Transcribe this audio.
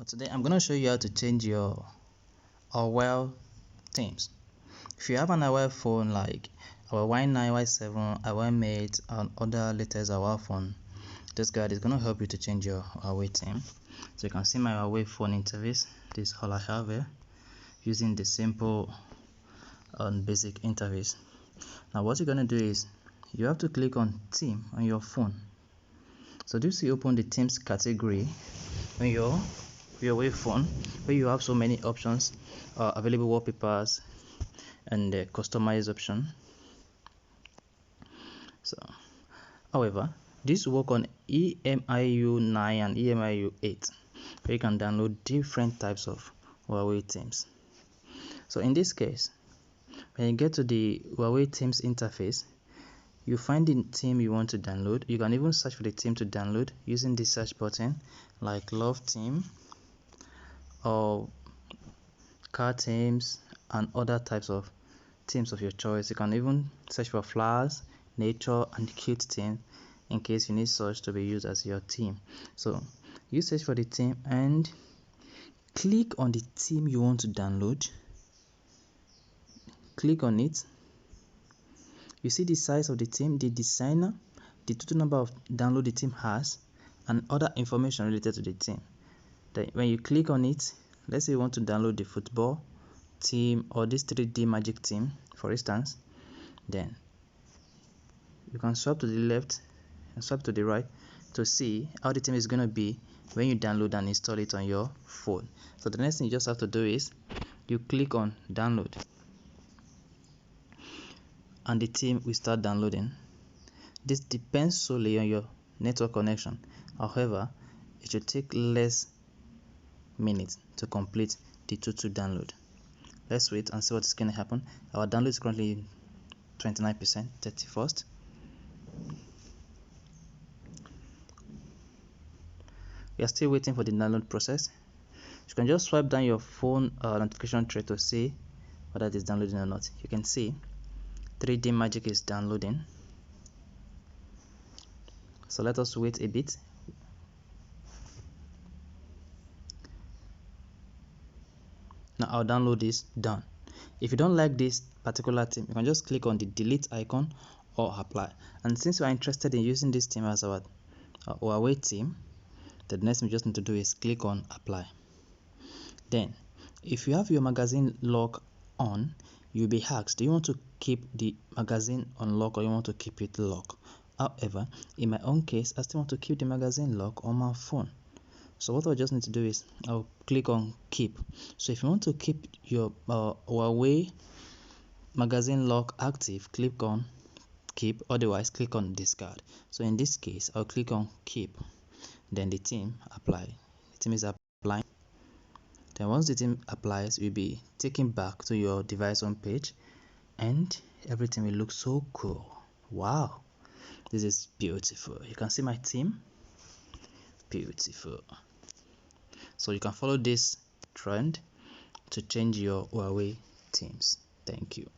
Today I'm going to show you how to change your Huawei themes. If you have an Huawei phone like Huawei Y9, Y7, Huawei Mate and other latest Huawei phone, this guide is going to help you to change your Huawei theme. So you can see my Huawei phone interface. This is all I have here using the simple and basic interface. Now what you're going to do is you have to click on theme on your phone. So this will open the themes category on your Huawei phone, where you have so many options, available wallpapers and the customize option. So however, this will work on EMIU 9 and EMIU 8, where you can download different types of Huawei themes. So in this case, when you get to the Huawei themes interface, you find the theme you want to download. You can even search for the theme to download using the search button like love theme or car themes and other types of themes of your choice. You can even search for flowers, nature and cute theme in case you need such to be used as your theme. So you search for the theme and click on the theme you want to download. Click on it. You see the size of the theme, the designer, the total number of download the theme has, and other information related to the theme. Then when you click on it, let's say you want to download the football theme or this 3D magic theme, for instance, then you can swipe to the left and swipe to the right to see how the theme is going to be when you download and install it on your phone. So the next thing you just have to do is you click on download and the theme will start downloading. This depends solely on your network connection. However, it should take less minutes to complete the total download. Let's wait and see what is going to happen. Our download is currently 29%, 31st. We are still waiting for the download process. You can just swipe down your phone notification tray to see whether it is downloading or not. You can see 3D Magic is downloading. So let us wait a bit. Now our download is done. If you don't like this particular theme, you can just click on the delete icon or apply. And since you are interested in using this theme as our Huawei theme, the next thing you just need to do is click on apply. Then if you have your magazine lock on, you'll be asked, do you want to keep the magazine unlocked or you want to keep it locked? However, in my own case, I still want to keep the magazine lock on my phone. So what I just need to do is I'll click on keep. So if you want to keep your Huawei magazine lock active, click on keep, otherwise click on discard. So in this case, I'll click on keep, then the theme apply. The theme is applying. Then once the theme applies, you'll be taken back to your device home page and everything will look so cool. Wow, this is beautiful. You can see my theme. Beautiful. So you can follow this trend to change your Huawei themes. Thank you.